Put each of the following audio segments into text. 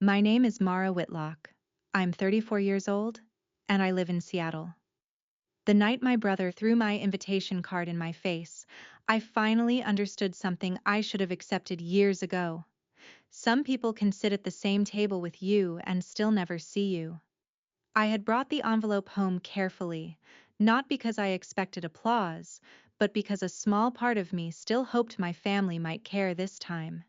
My name is Mara Whitlock. I'm 34 years old, and I live in Seattle. The night my brother threw my invitation card in my face, I finally understood something I should have accepted years ago. Some people can sit at the same table with you and still never see you. I had brought the envelope home carefully, not because I expected applause, but because a small part of me still hoped my family might care this time.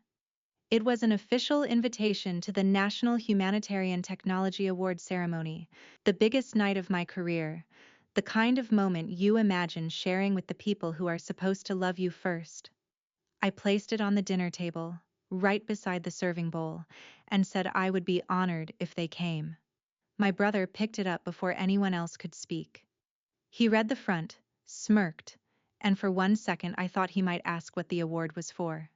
It was an official invitation to the National Humanitarian Technology Award ceremony, the biggest night of my career, the kind of moment you imagine sharing with the people who are supposed to love you first. I placed it on the dinner table, right beside the serving bowl, and said I would be honored if they came. My brother picked it up before anyone else could speak. He read the front, smirked, and for 1 second I thought he might ask what the award was for.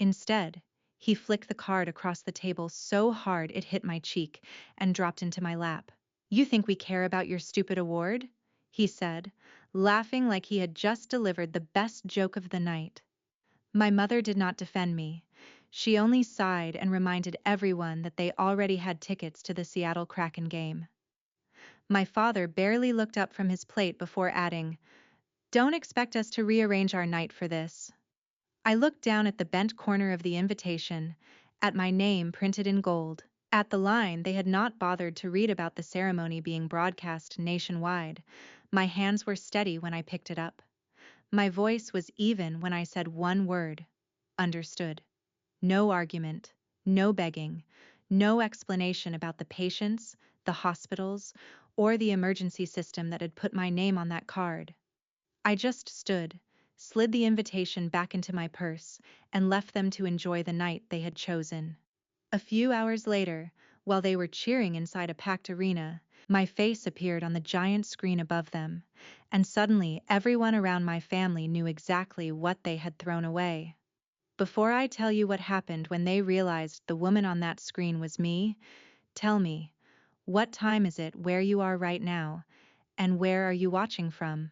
Instead, he flicked the card across the table so hard it hit my cheek and dropped into my lap. "You think we care about your stupid award?" he said, laughing like he had just delivered the best joke of the night. My mother did not defend me. She only sighed and reminded everyone that they already had tickets to the Seattle Kraken game. My father barely looked up from his plate before adding, "Don't expect us to rearrange our night for this." I looked down at the bent corner of the invitation, at my name printed in gold, at the line they had not bothered to read about the ceremony being broadcast nationwide. My hands were steady when I picked it up. My voice was even when I said one word: understood. No argument, no begging, no explanation about the patients, the hospitals, or the emergency system that had put my name on that card. I just stood, slid the invitation back into my purse, and left them to enjoy the night they had chosen. A few hours later, while they were cheering inside a packed arena, my face appeared on the giant screen above them, and suddenly everyone around my family knew exactly what they had thrown away. Before I tell you what happened when they realized the woman on that screen was me, tell me, what time is it where you are right now, and where are you watching from?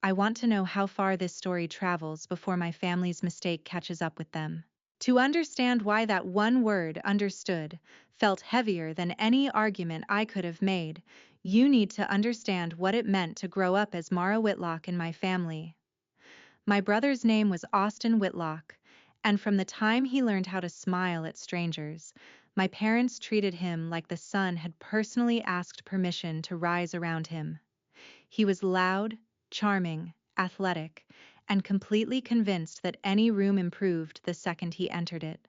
I want to know how far this story travels before my family's mistake catches up with them. To understand why that one word, understood, felt heavier than any argument I could have made, you need to understand what it meant to grow up as Mara Whitlock in my family. My brother's name was Austin Whitlock, and from the time he learned how to smile at strangers, my parents treated him like the sun had personally asked permission to rise around him. He was loud, charming, athletic, and completely convinced that any room improved the second he entered it.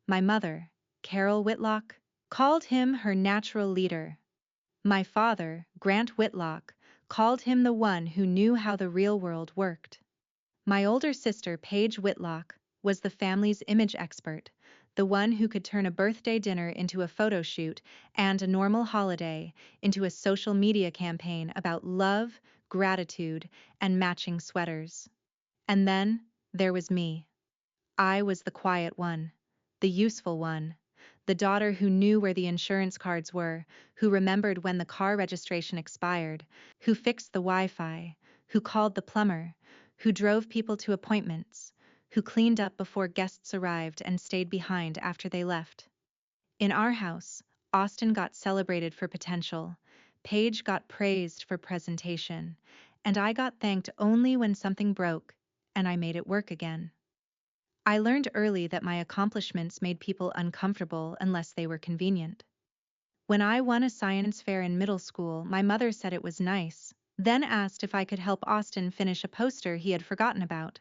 My mother, Carol Whitlock, called him her natural leader. My father, Grant Whitlock, called him the one who knew how the real world worked. My older sister, Paige Whitlock, was the family's image expert, the one who could turn a birthday dinner into a photo shoot and a normal holiday into a social media campaign about love, gratitude, and matching sweaters. And then there was me. I was the quiet one, the useful one, the daughter who knew where the insurance cards were, who remembered when the car registration expired, who fixed the Wi-Fi, who called the plumber, who drove people to appointments, who cleaned up before guests arrived and stayed behind after they left. In our house, Austin got celebrated for potential, Paige got praised for presentation, and I got thanked only when something broke, and I made it work again. I learned early that my accomplishments made people uncomfortable unless they were convenient. When I won a science fair in middle school, my mother said it was nice, then asked if I could help Austin finish a poster he had forgotten about.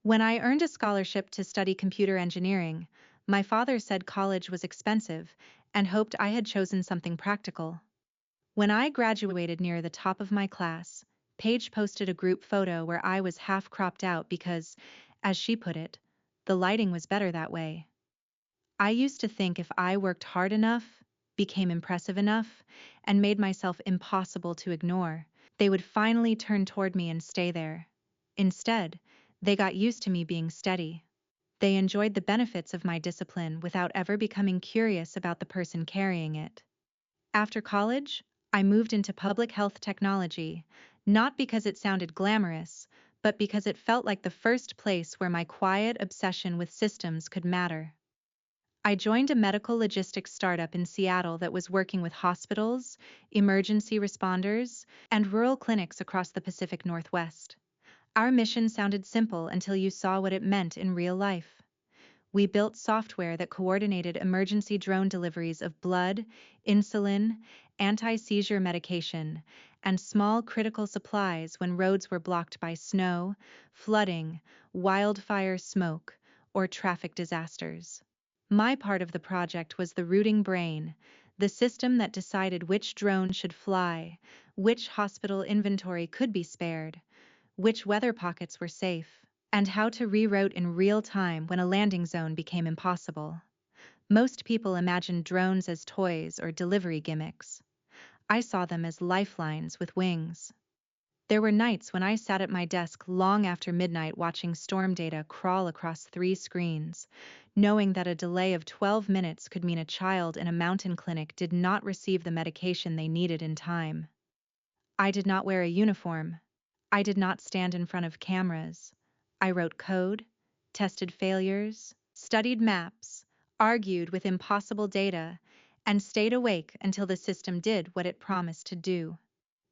When I earned a scholarship to study computer engineering, my father said college was expensive and hoped I had chosen something practical. When I graduated near the top of my class, Paige posted a group photo where I was half cropped out because, as she put it, the lighting was better that way. I used to think if I worked hard enough, became impressive enough, and made myself impossible to ignore, they would finally turn toward me and stay there. Instead, they got used to me being steady. They enjoyed the benefits of my discipline without ever becoming curious about the person carrying it. After college, I moved into public health technology, not because it sounded glamorous, but because it felt like the first place where my quiet obsession with systems could matter. I joined a medical logistics startup in Seattle that was working with hospitals, emergency responders, and rural clinics across the Pacific Northwest. Our mission sounded simple until you saw what it meant in real life. We built software that coordinated emergency drone deliveries of blood, insulin, anti-seizure medication, and small critical supplies when roads were blocked by snow, flooding, wildfire smoke, or traffic disasters. My part of the project was the routing brain, the system that decided which drone should fly, which hospital inventory could be spared, which weather pockets were safe, and how to reroute in real time when a landing zone became impossible. Most people imagined drones as toys or delivery gimmicks. I saw them as lifelines with wings. There were nights when I sat at my desk long after midnight watching storm data crawl across 3 screens, knowing that a delay of 12 minutes could mean a child in a mountain clinic did not receive the medication they needed in time. I did not wear a uniform. I did not stand in front of cameras. I wrote code, tested failures, studied maps, argued with impossible data, and stayed awake until the system did what it promised to do.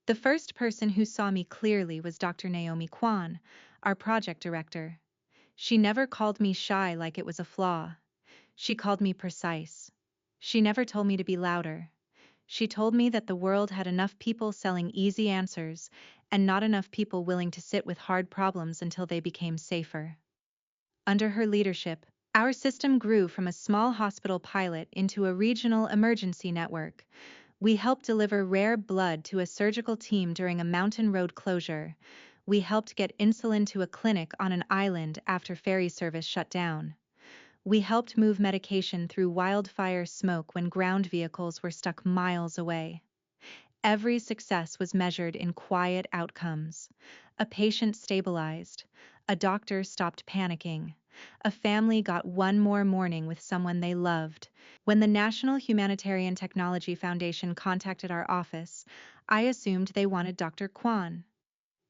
The first person who saw me clearly was Dr. Naomi Kwan, our project director. She never called me shy like it was a flaw. She called me precise. She never told me to be louder. She told me that the world had enough people selling easy answers and not enough people willing to sit with hard problems until they became safer. Under her leadership, our system grew from a small hospital pilot into a regional emergency network. We helped deliver rare blood to a surgical team during a mountain road closure. We helped get insulin to a clinic on an island after ferry service shut down. We helped move medication through wildfire smoke when ground vehicles were stuck miles away. Every success was measured in quiet outcomes. A patient stabilized. A doctor stopped panicking. A family got one more morning with someone they loved. When the National Humanitarian Technology Foundation contacted our office, I assumed they wanted Dr. Kwan.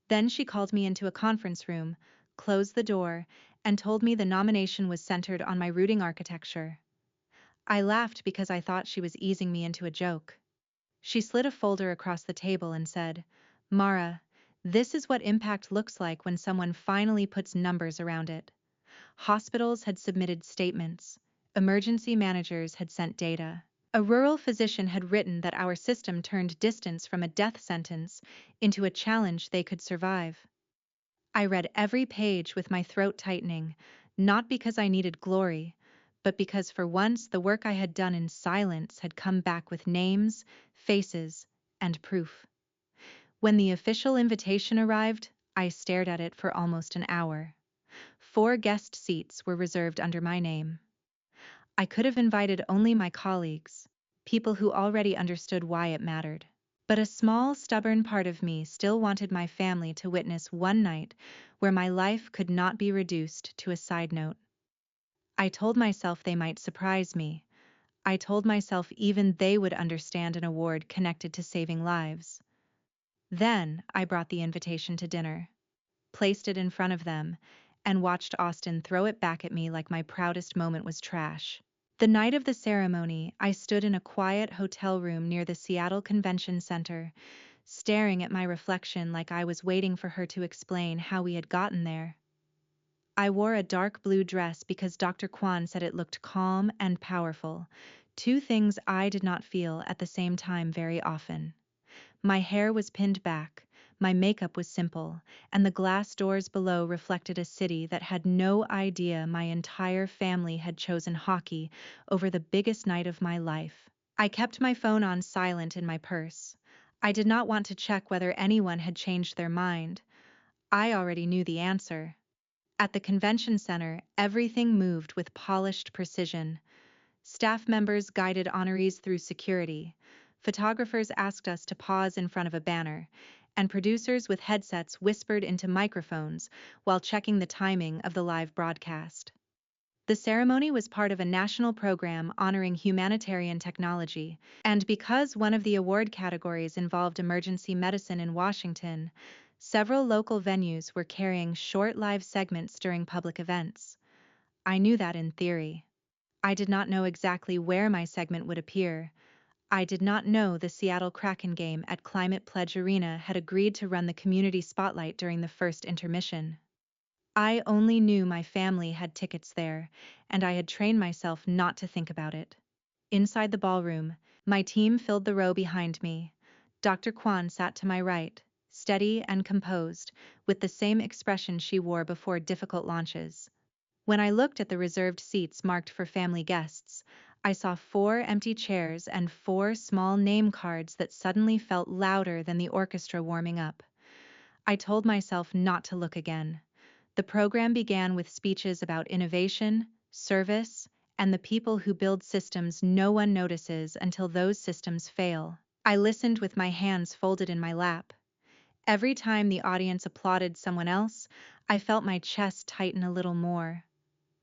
Then she called me into a conference room, closed the door, and told me the nomination was centered on my routing architecture. I laughed because I thought she was easing me into a joke. She slid a folder across the table and said, "Mara, this is what impact looks like when someone finally puts numbers around it." Hospitals had submitted statements. Emergency managers had sent data. A rural physician had written that our system turned distance from a death sentence into a challenge they could survive. I read every page with my throat tightening, not because I needed glory, but because for once the work I had done in silence had come back with names, faces, and proof. When the official invitation arrived, I stared at it for almost an hour. 4 guest seats were reserved under my name. I could have invited only my colleagues, people who already understood why it mattered. But a small, stubborn part of me still wanted my family to witness one night where my life could not be reduced to a side note. I told myself they might surprise me. I told myself even they would understand an award connected to saving lives. Then I brought the invitation to dinner, placed it in front of them, and watched Austin throw it back at me like my proudest moment was trash. The night of the ceremony, I stood in a quiet hotel room near the Seattle Convention Center, staring at my reflection like I was waiting for her to explain how we had gotten there. I wore a dark blue dress because Dr. Kwan said it looked calm and powerful, 2 things I did not feel at the same time very often. My hair was pinned back, my makeup was simple, and the glass doors below reflected a city that had no idea my entire family had chosen hockey over the biggest night of my life. I kept my phone on silent in my purse. I did not want to check whether anyone had changed their mind. I already knew the answer. At the convention center, everything moved with polished precision. Staff members guided honorees through security. Photographers asked us to pause in front of a banner, and producers with headsets whispered into microphones while checking the timing of the live broadcast. The ceremony was part of a national program honoring humanitarian technology, and because one of the award categories involved emergency medicine in Washington, several local venues were carrying short live segments during public events. I knew that in theory. I did not know exactly where my segment would appear. I did not know the Seattle Kraken game at Climate Pledge Arena had agreed to run the community spotlight during the first intermission. I only knew my family had tickets there, and I had trained myself not to think about it. Inside the ballroom, my team filled the row behind me. Dr. Kwan sat to my right, steady and composed, with the same expression she wore before difficult launches. When I looked at the reserved seats marked for family guests, I saw 4 empty chairs and 4 small name cards that suddenly felt louder than the orchestra warming up. I told myself not to look again. The program began with speeches about innovation, service, and the people who build systems no one notices until those systems fail. I listened with my hands folded in my lap. Every time the audience applauded someone else, I felt my chest tighten a little more.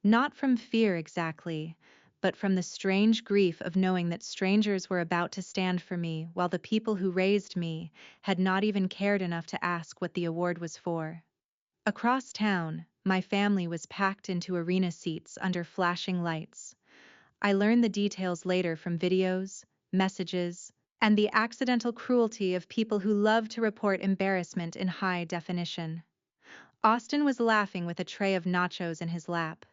Not from fear exactly, but from the strange grief of knowing that strangers were about to stand for me while the people who raised me had not even cared enough to ask what the award was for. Across town, my family was packed into arena seats under flashing lights. I learned the details later from videos, messages, and the accidental cruelty of people who love to report embarrassment in high definition. Austin was laughing with a tray of nachos in his lap.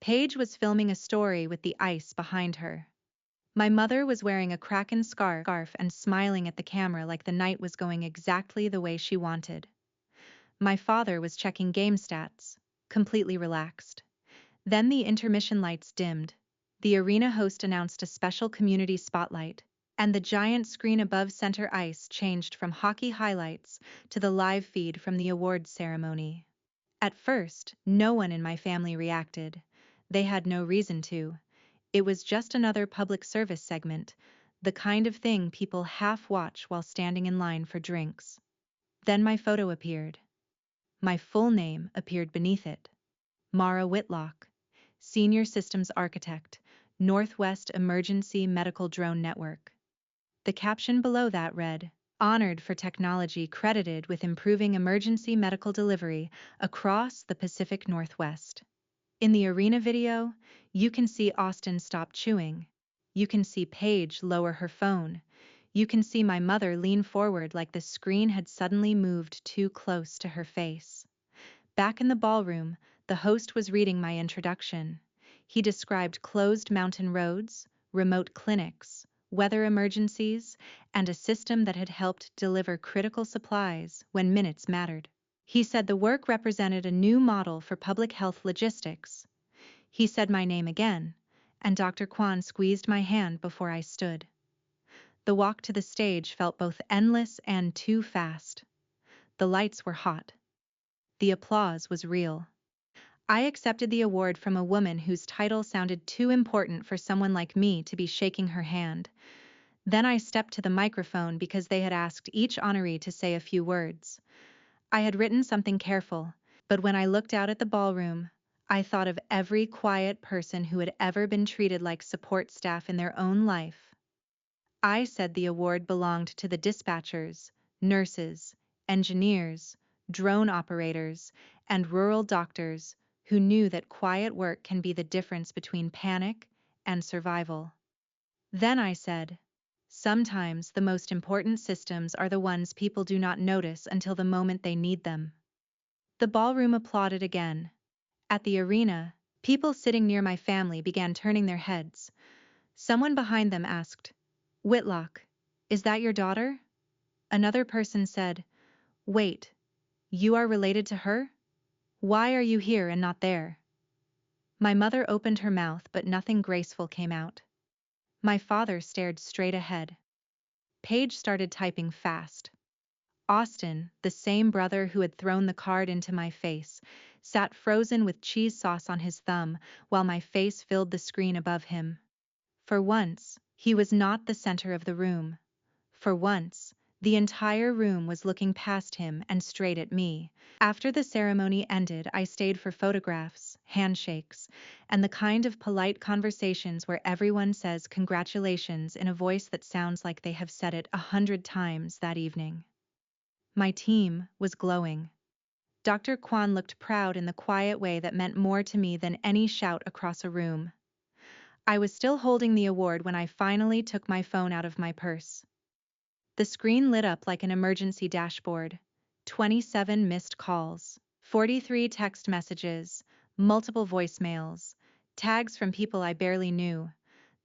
Paige was filming a story with the ice behind her. My mother was wearing a Kraken scarf and smiling at the camera like the night was going exactly the way she wanted. My father was checking game stats, completely relaxed. Then the intermission lights dimmed. The arena host announced a special community spotlight, and the giant screen above center ice changed from hockey highlights to the live feed from the awards ceremony. At first, no one in my family reacted. They had no reason to. It was just another public service segment, the kind of thing people half watch while standing in line for drinks. Then my photo appeared. My full name appeared beneath it. Mara Whitlock, Senior Systems Architect, Northwest Emergency Medical Drone Network. The caption below that read, "Honored for technology credited with improving emergency medical delivery across the Pacific Northwest." In the arena video, you can see Austin stop chewing. You can see Paige lower her phone. You can see my mother lean forward like the screen had suddenly moved too close to her face. Back in the ballroom, the host was reading my introduction. He described closed mountain roads, remote clinics, weather emergencies, and a system that had helped deliver critical supplies when minutes mattered. He said the work represented a new model for public health logistics. He said my name again, and Dr. Kwan squeezed my hand before I stood. The walk to the stage felt both endless and too fast. The lights were hot. The applause was real. I accepted the award from a woman whose title sounded too important for someone like me to be shaking her hand. Then I stepped to the microphone because they had asked each honoree to say a few words. I had written something careful, but when I looked out at the ballroom, I thought of every quiet person who had ever been treated like support staff in their own life. I said the award belonged to the dispatchers, nurses, engineers, drone operators, and rural doctors who knew that quiet work can be the difference between panic and survival. Then I said, sometimes the most important systems are the ones people do not notice until the moment they need them. The ballroom applauded again. At the arena, people sitting near my family began turning their heads. Someone behind them asked, "Whitlock, is that your daughter?" Another person said, "Wait, you are related to her? Why are you here and not there?" My mother opened her mouth, but nothing graceful came out. My father stared straight ahead. Paige started typing fast. Austin, the same brother who had thrown the card into my face, sat frozen with cheese sauce on his thumb while my face filled the screen above him. For once, he was not the center of the room. For once, the entire room was looking past him and straight at me. After the ceremony ended, I stayed for photographs, handshakes, and the kind of polite conversations where everyone says congratulations in a voice that sounds like they have said it 100 times that evening. My team was glowing. Dr. Kwan looked proud in the quiet way that meant more to me than any shout across a room. I was still holding the award when I finally took my phone out of my purse. The screen lit up like an emergency dashboard. 27 missed calls, 43 text messages, multiple voicemails, tags from people I barely knew.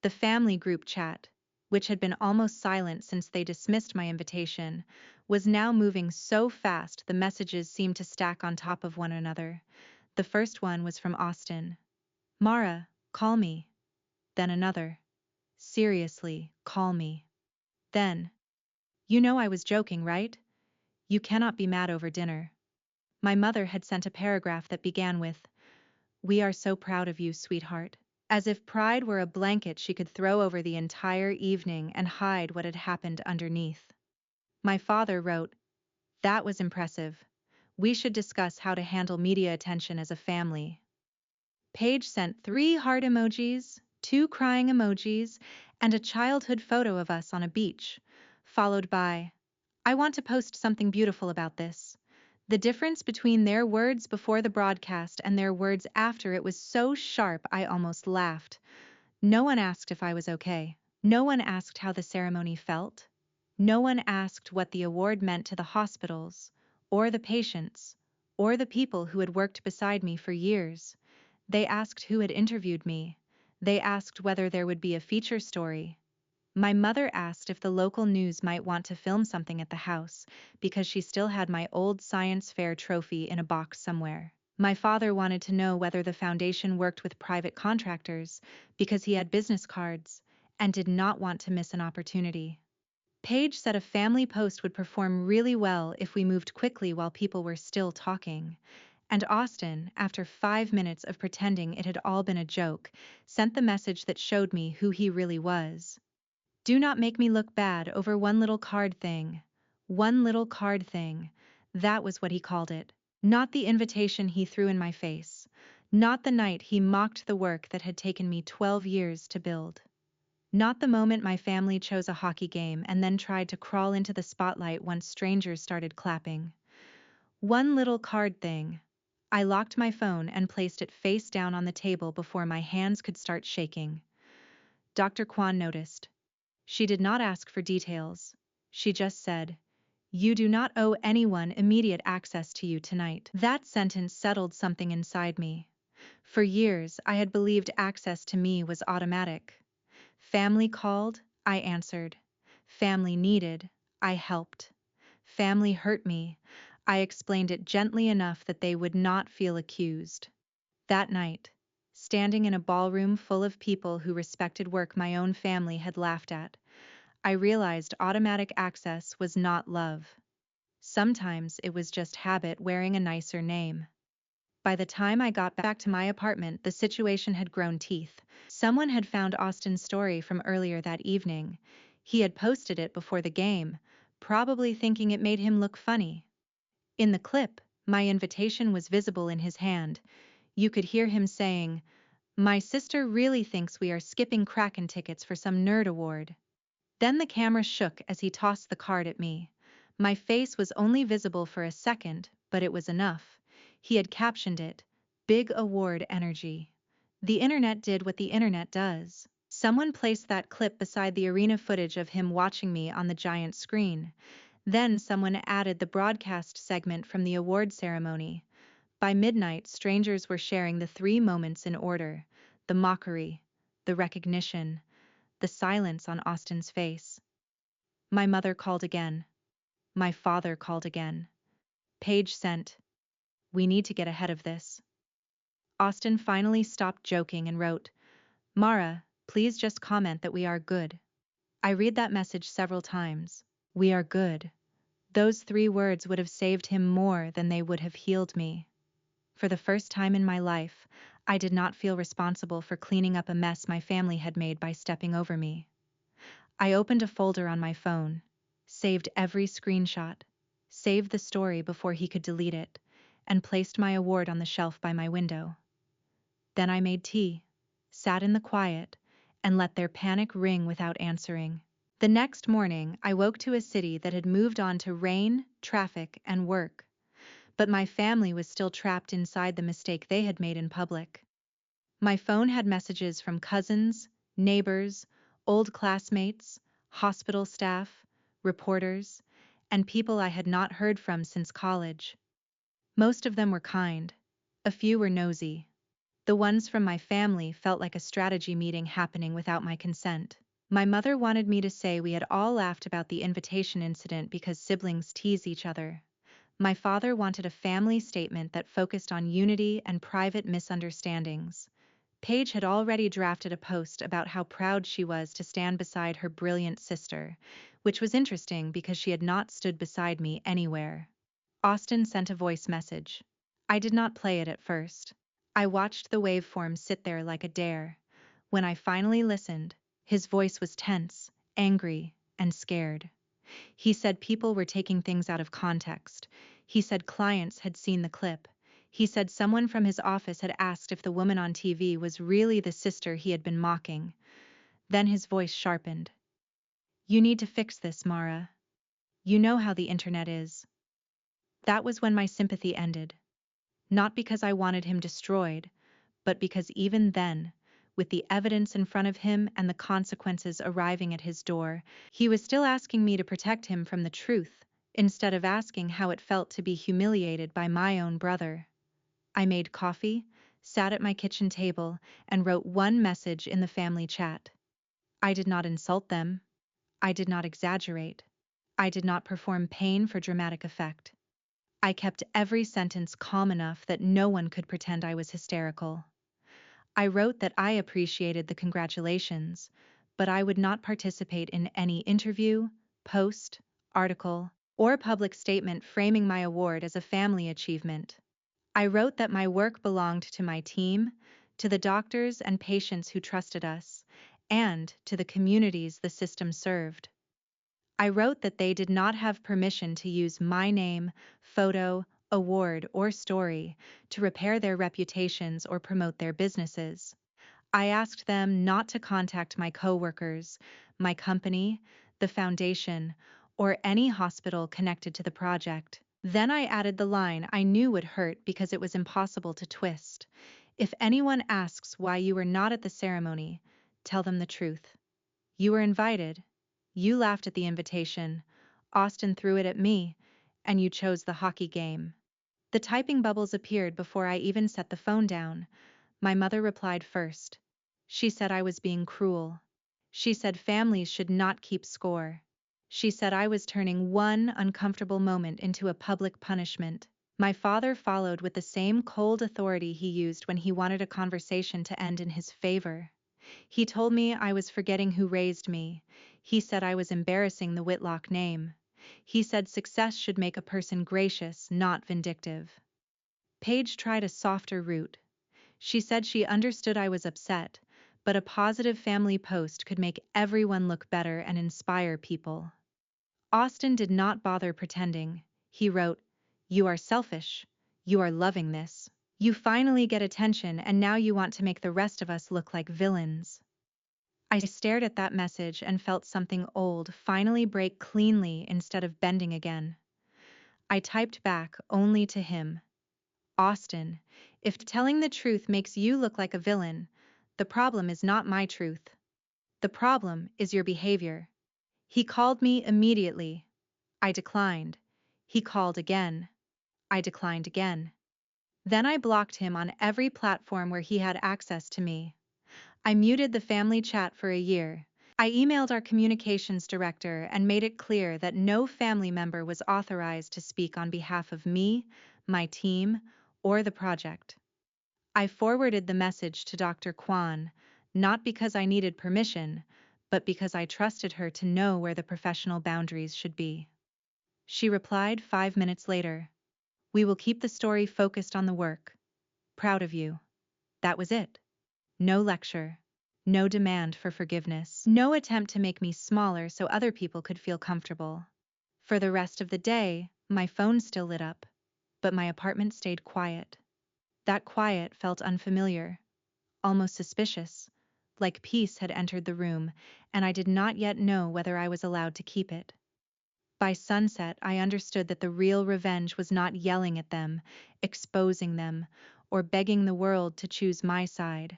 The family group chat, which had been almost silent since they dismissed my invitation, was now moving so fast the messages seemed to stack on top of one another. The first one was from Austin. Mara, call me. Then another. Seriously, call me. Then, you know I was joking, right? You cannot be mad over dinner. My mother had sent a paragraph that began with, "We are so proud of you, sweetheart." As if pride were a blanket she could throw over the entire evening and hide what had happened underneath. My father wrote, "That was impressive. We should discuss how to handle media attention as a family." Paige sent 3 heart emojis, 2 crying emojis, and a childhood photo of us on a beach, followed by, "I want to post something beautiful about this." The difference between their words before the broadcast and their words after it was so sharp I almost laughed. No one asked if I was okay. No one asked how the ceremony felt. No one asked what the award meant to the hospitals, or the patients, or the people who had worked beside me for years. They asked who had interviewed me. They asked whether there would be a feature story. My mother asked if the local news might want to film something at the house, because she still had my old science fair trophy in a box somewhere. My father wanted to know whether the foundation worked with private contractors, because he had business cards, and did not want to miss an opportunity. Paige said a family post would perform really well if we moved quickly while people were still talking. And Austin, after 5 minutes of pretending it had all been a joke, sent the message that showed me who he really was. "Do not make me look bad over one little card thing." One little card thing. That was what he called it. Not the invitation he threw in my face. Not the night he mocked the work that had taken me 12 years to build. Not the moment my family chose a hockey game and then tried to crawl into the spotlight once strangers started clapping. One little card thing. I locked my phone and placed it face down on the table before my hands could start shaking. Dr. Kwan noticed. She did not ask for details. She just said, "You do not owe anyone immediate access to you tonight." That sentence settled something inside me. For years, I had believed access to me was automatic. Family called, I answered. Family needed, I helped. Family hurt me, I explained it gently enough that they would not feel accused. That night, standing in a ballroom full of people who respected work my own family had laughed at, I realized automatic access was not love. Sometimes it was just habit wearing a nicer name. By the time I got back to my apartment, the situation had grown teeth. Someone had found Austin's story from earlier that evening. He had posted it before the game, probably thinking it made him look funny. In the clip, my invitation was visible in his hand. You could hear him saying, "My sister really thinks we are skipping Kraken tickets for some nerd award." Then the camera shook as he tossed the card at me. My face was only visible for a second, but it was enough. He had captioned it, "Big Award Energy." The internet did what the internet does. Someone placed that clip beside the arena footage of him watching me on the giant screen. Then someone added the broadcast segment from the award ceremony. By midnight, strangers were sharing the 3 moments in order: the mockery, the recognition, the silence on Austin's face. My mother called again. My father called again. Paige sent, "We need to get ahead of this." Austin finally stopped joking and wrote, "Mara, please just comment that we are good." I read that message several times. We are good. Those 3 words would have saved him more than they would have healed me. For the first time in my life, I did not feel responsible for cleaning up a mess my family had made by stepping over me. I opened a folder on my phone, saved every screenshot, saved the story before he could delete it, and placed my award on the shelf by my window. Then I made tea, sat in the quiet, and let their panic ring without answering. The next morning, I woke to a city that had moved on to rain, traffic, and work. But my family was still trapped inside the mistake they had made in public. My phone had messages from cousins, neighbors, old classmates, hospital staff, reporters, and people I had not heard from since college. Most of them were kind. A few were nosy. The ones from my family felt like a strategy meeting happening without my consent. My mother wanted me to say we had all laughed about the invitation incident because siblings tease each other. My father wanted a family statement that focused on unity and private misunderstandings. Paige had already drafted a post about how proud she was to stand beside her brilliant sister, which was interesting because she had not stood beside me anywhere. Austin sent a voice message. I did not play it at first. I watched the waveform sit there like a dare. When I finally listened, his voice was tense, angry, and scared. He said people were taking things out of context. He said clients had seen the clip. He said someone from his office had asked if the woman on TV was really the sister he had been mocking. Then his voice sharpened. You need to fix this, Mara. You know how the internet is. That was when my sympathy ended. Not because I wanted him destroyed, but because even then, with the evidence in front of him and the consequences arriving at his door, he was still asking me to protect him from the truth, instead of asking how it felt to be humiliated by my own brother. I made coffee, sat at my kitchen table, and wrote one message in the family chat. I did not insult them. I did not exaggerate. I did not perform pain for dramatic effect. I kept every sentence calm enough that no one could pretend I was hysterical. I wrote that I appreciated the congratulations, but I would not participate in any interview, post, article, or public statement framing my award as a family achievement. I wrote that my work belonged to my team, to the doctors and patients who trusted us, and to the communities the system served. I wrote that they did not have permission to use my name, photo, award, or story to repair their reputations or promote their businesses. I asked them not to contact my coworkers, my company, the foundation, or any hospital connected to the project. Then I added the line I knew would hurt because it was impossible to twist. If anyone asks why you were not at the ceremony, tell them the truth. You were invited. You laughed at the invitation. Austin threw it at me, and you chose the hockey game. The typing bubbles appeared before I even set the phone down. My mother replied first. She said I was being cruel. She said families should not keep score. She said I was turning one uncomfortable moment into a public punishment. My father followed with the same cold authority he used when he wanted a conversation to end in his favor. He told me I was forgetting who raised me. He said I was embarrassing the Whitlock name. He said success should make a person gracious, not vindictive. Paige tried a softer route. She said she understood I was upset, but a positive family post could make everyone look better and inspire people. Austin did not bother pretending. He wrote, "You are selfish. You are loving this. You finally get attention and now you want to make the rest of us look like villains." I stared at that message and felt something old finally break cleanly instead of bending again. I typed back only to him. Austin, if telling the truth makes you look like a villain, the problem is not my truth. The problem is your behavior. He called me immediately. I declined. He called again. I declined again. Then I blocked him on every platform where he had access to me. I muted the family chat for a year. I emailed our communications director and made it clear that no family member was authorized to speak on behalf of me, my team, or the project. I forwarded the message to Dr. Kwan, not because I needed permission, but because I trusted her to know where the professional boundaries should be. She replied 5 minutes later. "We will keep the story focused on the work. Proud of you." That was it. No lecture. No demand for forgiveness. No attempt to make me smaller so other people could feel comfortable. For the rest of the day, my phone still lit up, but my apartment stayed quiet. That quiet felt unfamiliar, almost suspicious, like peace had entered the room, and I did not yet know whether I was allowed to keep it. By sunset, I understood that the real revenge was not yelling at them, exposing them, or begging the world to choose my side.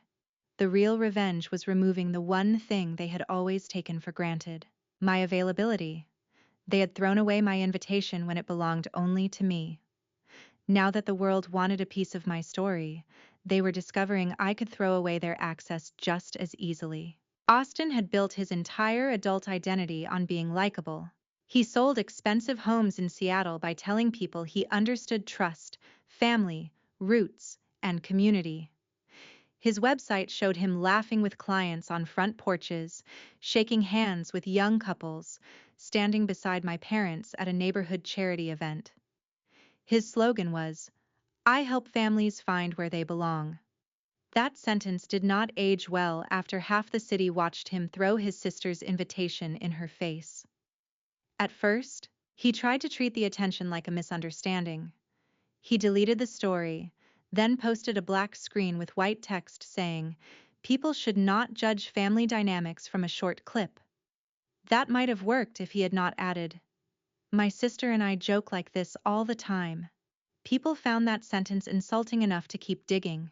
The real revenge was removing the one thing they had always taken for granted: my availability. They had thrown away my invitation when it belonged only to me. Now that the world wanted a piece of my story, they were discovering I could throw away their access just as easily. Austin had built his entire adult identity on being likable. He sold expensive homes in Seattle by telling people he understood trust, family, roots, and community. His website showed him laughing with clients on front porches, shaking hands with young couples, standing beside my parents at a neighborhood charity event. His slogan was, "I help families find where they belong." That sentence did not age well after half the city watched him throw his sister's invitation in her face. At first, he tried to treat the attention like a misunderstanding. He deleted the story, then posted a black screen with white text saying, "People should not judge family dynamics from a short clip." That might have worked if he had not added, "My sister and I joke like this all the time." People found that sentence insulting enough to keep digging.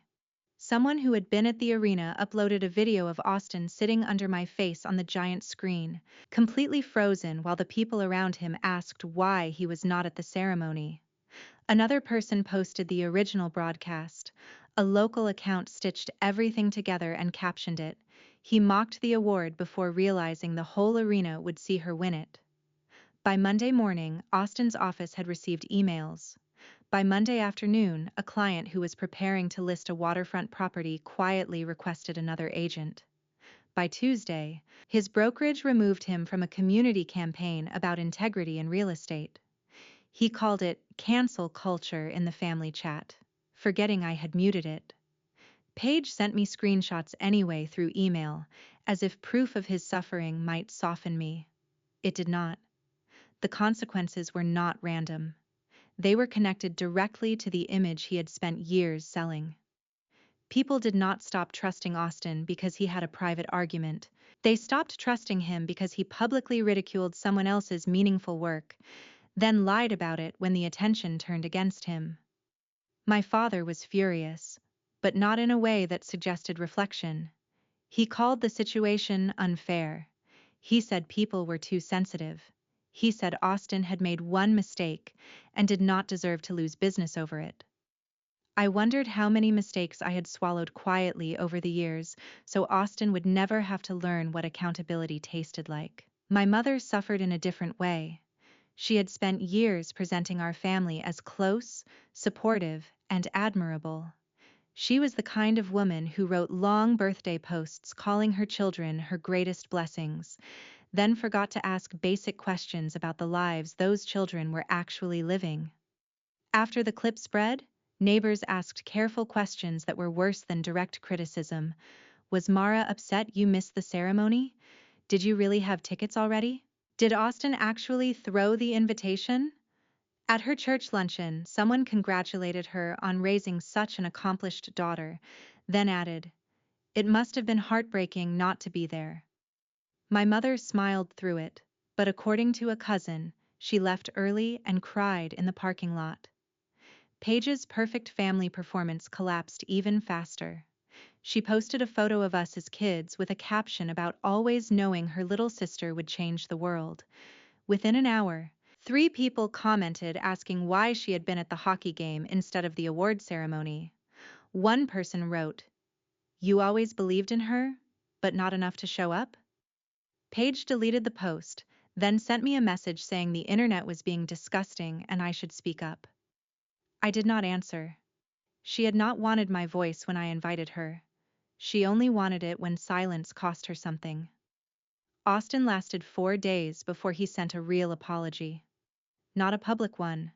Someone who had been at the arena uploaded a video of Austin sitting under my face on the giant screen, completely frozen while the people around him asked why he was not at the ceremony. Another person posted the original broadcast. A local account stitched everything together and captioned it, "He mocked the award before realizing the whole arena would see her win it." By Monday morning, Austin's office had received emails. By Monday afternoon, a client who was preparing to list a waterfront property quietly requested another agent. By Tuesday, his brokerage removed him from a community campaign about integrity in real estate. He called it cancel culture in the family chat, forgetting I had muted it. Paige sent me screenshots anyway through email, as if proof of his suffering might soften me. It did not. The consequences were not random. They were connected directly to the image he had spent years selling. People did not stop trusting Austin because he had a private argument. They stopped trusting him because he publicly ridiculed someone else's meaningful work, then lied about it when the attention turned against him. My father was furious, but not in a way that suggested reflection. He called the situation unfair. He said people were too sensitive. He said Austin had made one mistake and did not deserve to lose business over it. I wondered how many mistakes I had swallowed quietly over the years, so Austin would never have to learn what accountability tasted like. My mother suffered in a different way. She had spent years presenting our family as close, supportive, and admirable. She was the kind of woman who wrote long birthday posts calling her children her greatest blessings, then forgot to ask basic questions about the lives those children were actually living. After the clip spread, neighbors asked careful questions that were worse than direct criticism. Was Mara upset you missed the ceremony? Did you really have tickets already? Did Austin actually throw the invitation? At her church luncheon, someone congratulated her on raising such an accomplished daughter, then added, "It must have been heartbreaking not to be there." My mother smiled through it, but according to a cousin, she left early and cried in the parking lot. Paige's perfect family performance collapsed even faster. She posted a photo of us as kids with a caption about always knowing her little sister would change the world. Within an hour, 3 people commented asking why she had been at the hockey game instead of the award ceremony. One person wrote, "You always believed in her, but not enough to show up?" Paige deleted the post, then sent me a message saying the internet was being disgusting and I should speak up. I did not answer. She had not wanted my voice when I invited her. She only wanted it when silence cost her something. Austin lasted 4 days before he sent a real apology. Not a public one.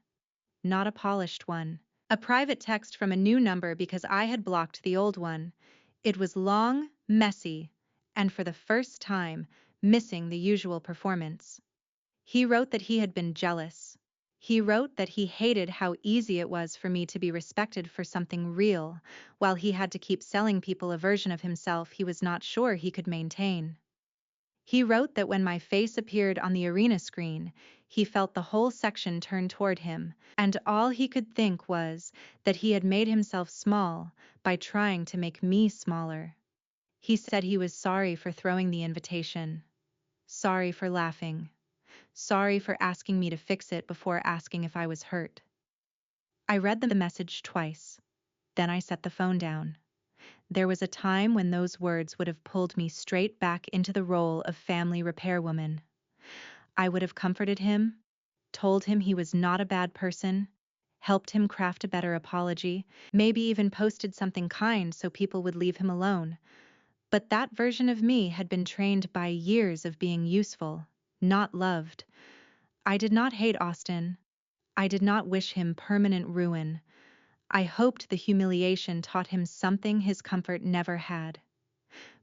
Not a polished one. A private text from a new number because I had blocked the old one. It was long, messy, and for the first time, missing the usual performance. He wrote that he had been jealous. He wrote that he hated how easy it was for me to be respected for something real, while he had to keep selling people a version of himself he was not sure he could maintain. He wrote that when my face appeared on the arena screen, he felt the whole section turn toward him, and all he could think was that he had made himself small by trying to make me smaller. He said he was sorry for throwing the invitation, sorry for laughing, sorry for asking me to fix it before asking if I was hurt. I read the message twice, then I set the phone down. There was a time when those words would have pulled me straight back into the role of family repairwoman. I would have comforted him, told him he was not a bad person, helped him craft a better apology, maybe even posted something kind so people would leave him alone. But that version of me had been trained by years of being useful, not loved. I did not hate Austin. I did not wish him permanent ruin. I hoped the humiliation taught him something his comfort never had.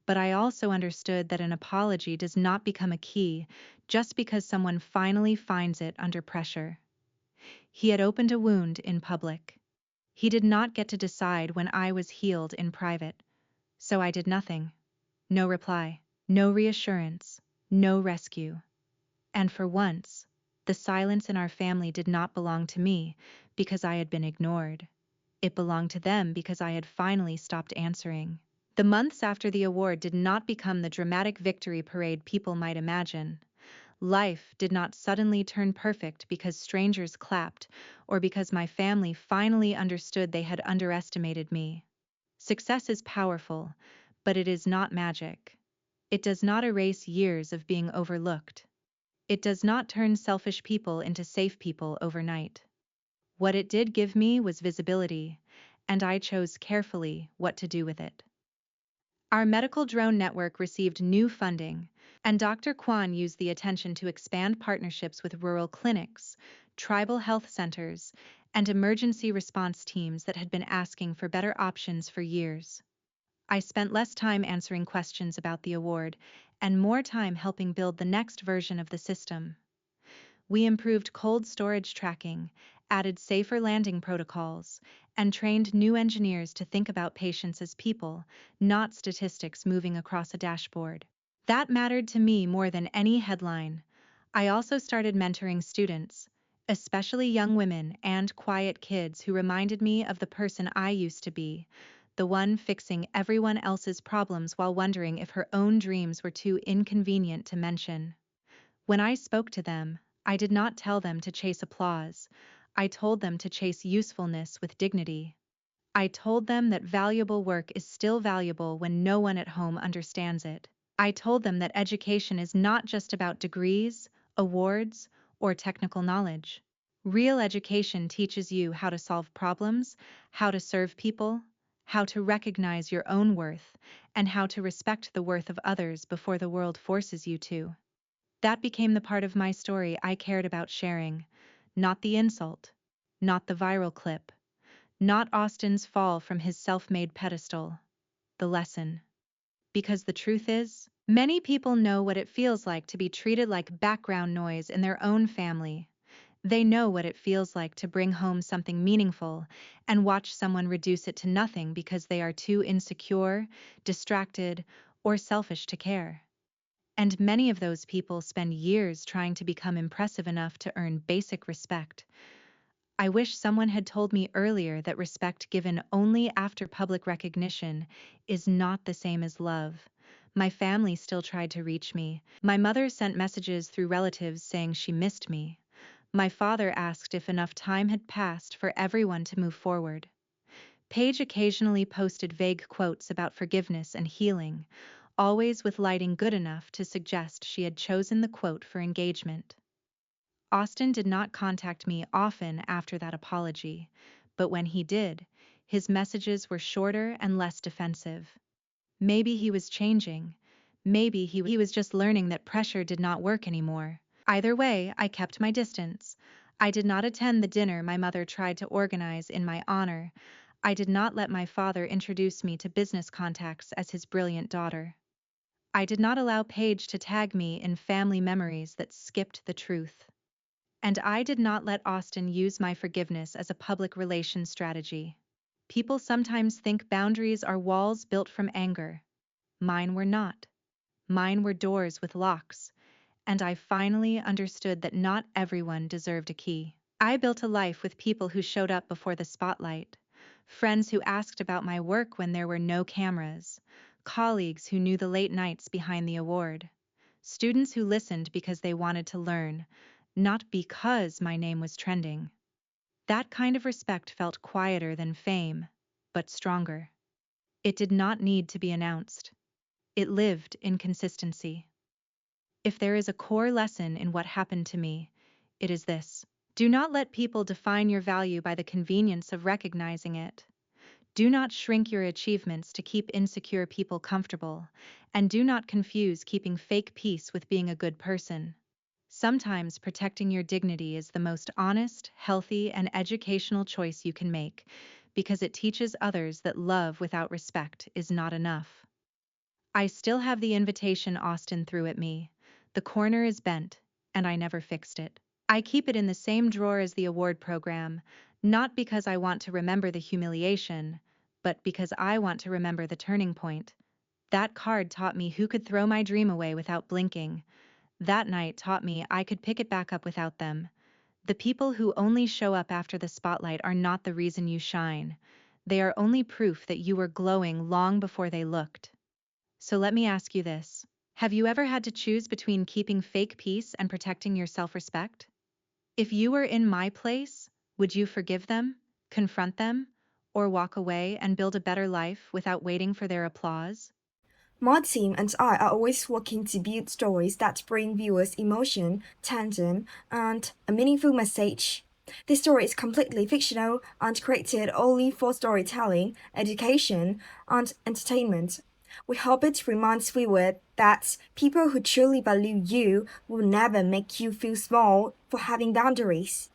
But I also understood that an apology does not become a key just because someone finally finds it under pressure. He had opened a wound in public. He did not get to decide when I was healed in private. So I did nothing. No reply, no reassurance, no rescue. And for once, the silence in our family did not belong to me because I had been ignored. It belonged to them because I had finally stopped answering. The months after the award did not become the dramatic victory parade people might imagine. Life did not suddenly turn perfect because strangers clapped or because my family finally understood they had underestimated me. Success is powerful, but it is not magic. It does not erase years of being overlooked. It does not turn selfish people into safe people overnight. What it did give me was visibility, and I chose carefully what to do with it. Our medical drone network received new funding, and Dr. Kwan used the attention to expand partnerships with rural clinics, tribal health centers, and emergency response teams that had been asking for better options for years. I spent less time answering questions about the award and more time helping build the next version of the system. We improved cold storage tracking, added safer landing protocols, and trained new engineers to think about patients as people, not statistics moving across a dashboard. That mattered to me more than any headline. I also started mentoring students, especially young women and quiet kids who reminded me of the person I used to be, the one fixing everyone else's problems while wondering if her own dreams were too inconvenient to mention. When I spoke to them, I did not tell them to chase applause. I told them to chase usefulness with dignity. I told them that valuable work is still valuable when no one at home understands it. I told them that education is not just about degrees, awards, or technical knowledge. Real education teaches you how to solve problems, how to serve people, how to recognize your own worth, and how to respect the worth of others before the world forces you to. That became the part of my story I cared about sharing, not the insult, not the viral clip, not Austin's fall from his self-made pedestal, the lesson. Because the truth is, many people know what it feels like to be treated like background noise in their own family. They know what it feels like to bring home something meaningful and watch someone reduce it to nothing because they are too insecure, distracted, or selfish to care. And many of those people spend years trying to become impressive enough to earn basic respect. I wish someone had told me earlier that respect given only after public recognition is not the same as love. My family still tried to reach me. My mother sent messages through relatives saying she missed me. My father asked if enough time had passed for everyone to move forward. Paige occasionally posted vague quotes about forgiveness and healing, always with lighting good enough to suggest she had chosen the quote for engagement. Austin did not contact me often after that apology, but when he did, his messages were shorter and less defensive. Maybe he was changing. Maybe he was just learning that pressure did not work anymore. Either way, I kept my distance. I did not attend the dinner my mother tried to organize in my honor. I did not let my father introduce me to business contacts as his brilliant daughter. I did not allow Paige to tag me in family memories that skipped the truth. And I did not let Austin use my forgiveness as a public relations strategy. People sometimes think boundaries are walls built from anger. Mine were not. Mine were doors with locks, and I finally understood that not everyone deserved a key. I built a life with people who showed up before the spotlight, friends who asked about my work when there were no cameras, colleagues who knew the late nights behind the award, students who listened because they wanted to learn, not because my name was trending. That kind of respect felt quieter than fame, but stronger. It did not need to be announced. It lived in consistency. If there is a core lesson in what happened to me, it is this. Do not let people define your value by the convenience of recognizing it. Do not shrink your achievements to keep insecure people comfortable, and do not confuse keeping fake peace with being a good person. Sometimes protecting your dignity is the most honest, healthy, and educational choice you can make, because it teaches others that love without respect is not enough. I still have the invitation Austin threw at me. The corner is bent, and I never fixed it. I keep it in the same drawer as the award program, not because I want to remember the humiliation, but because I want to remember the turning point. That card taught me who could throw my dream away without blinking. That night taught me I could pick it back up without them. The people who only show up after the spotlight are not the reason you shine. They are only proof that you were glowing long before they looked. So let me ask you this. Have you ever had to choose between keeping fake peace and protecting your self-respect? If you were in my place, would you forgive them, confront them, or walk away and build a better life without waiting for their applause? My team and I are always working to build stories that bring viewers emotion, tension, and a meaningful message. This story is completely fictional and created only for storytelling, education, and entertainment. We hope it reminds viewers that people who truly value you will never make you feel small for having boundaries.